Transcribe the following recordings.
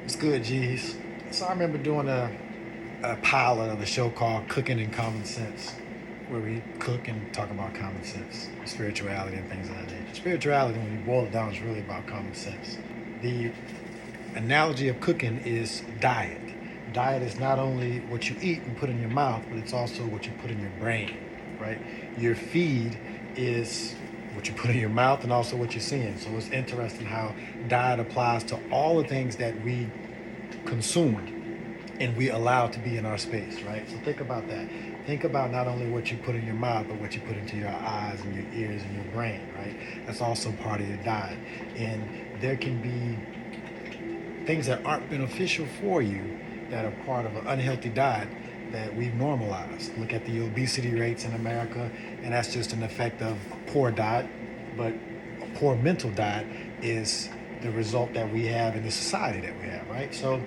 It's good, G's. So I remember doing a pilot of a show called Cooking in Common Sense, where we cook and talk about common sense, spirituality, and things of that nature. Spirituality, when you boil it down, is really about common sense. The analogy of cooking is diet. Diet is not only what you eat and put in your mouth, but it's also what you put in your brain, right? Your feed is what you put in your mouth and also what you're seeing. So it's interesting how diet applies to all the things that we consume and we allow to be in our space, right? So think about that. Think about not only what you put in your mouth, but what you put into your eyes and your ears and your brain, right? That's also part of your diet. And there can be things that aren't beneficial for you that are part of an unhealthy diet that we've normalized. Look at the obesity rates in America, and that's just an effect of poor diet. But a poor mental diet is the result that we have in the society that we have, right? So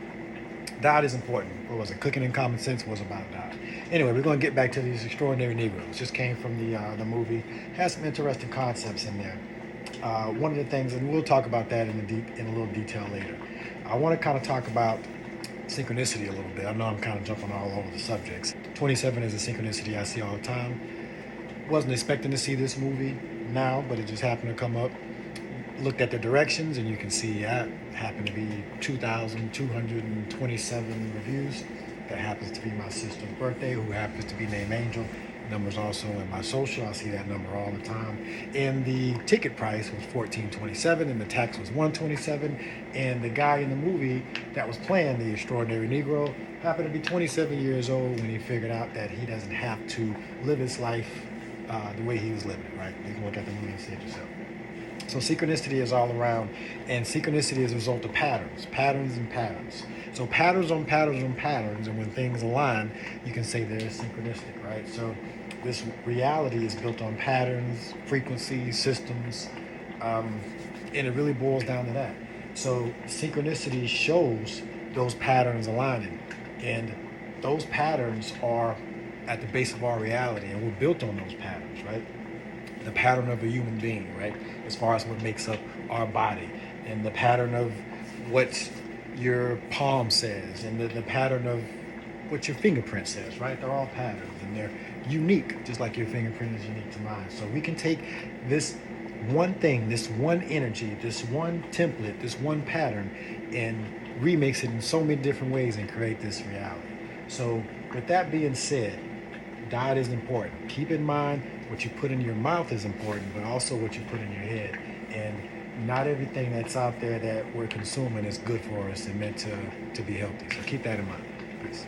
diet is important. What was it? Cooking in Common Sense was about diet. Anyway, we're going to get back to these extraordinary Negroes. Just came from the movie. Has some interesting concepts in there. One of the things, and we'll talk about that in a little detail later. I want to kind of talk about synchronicity a little bit. I know I'm kind of jumping all over the subjects. 27 is a synchronicity I see all the time. Wasn't expecting to see this movie now, but it just happened to come up. Looked at the directions, and you can see that happened to be 2,227 reviews. That happens to be my sister's birthday, who happens to be named Angel. Number's also in my social. I see that number all the time. And the ticket price was $14.27, and the tax was $127. And the guy in the movie that was playing the extraordinary Negro happened to be 27 years old when he figured out that he doesn't have to live his life the way he was living it. Right? You can look at the movie and see it yourself. So synchronicity is all around, and synchronicity is a result of patterns, patterns and patterns. So patterns on patterns on patterns, and when things align, you can say they're synchronistic, right? So this reality is built on patterns, frequencies, systems, and it really boils down to that. So synchronicity shows those patterns aligning, and those patterns are at the base of our reality, and we're built on those patterns, right? The pattern of a human being, right? As far as what makes up our body, and the pattern of what your palm says, and the pattern of what your fingerprint says, right? They're all patterns, and they're unique, just like your fingerprint is unique to mine. So we can take this one thing, this one energy, this one template, this one pattern, and remix it in so many different ways and create this reality. So with that being said, diet is important. Keep in mind what you put in your mouth is important, but also what you put in your head. And not everything that's out there that we're consuming is good for us and meant to be healthy. So keep that in mind. Peace.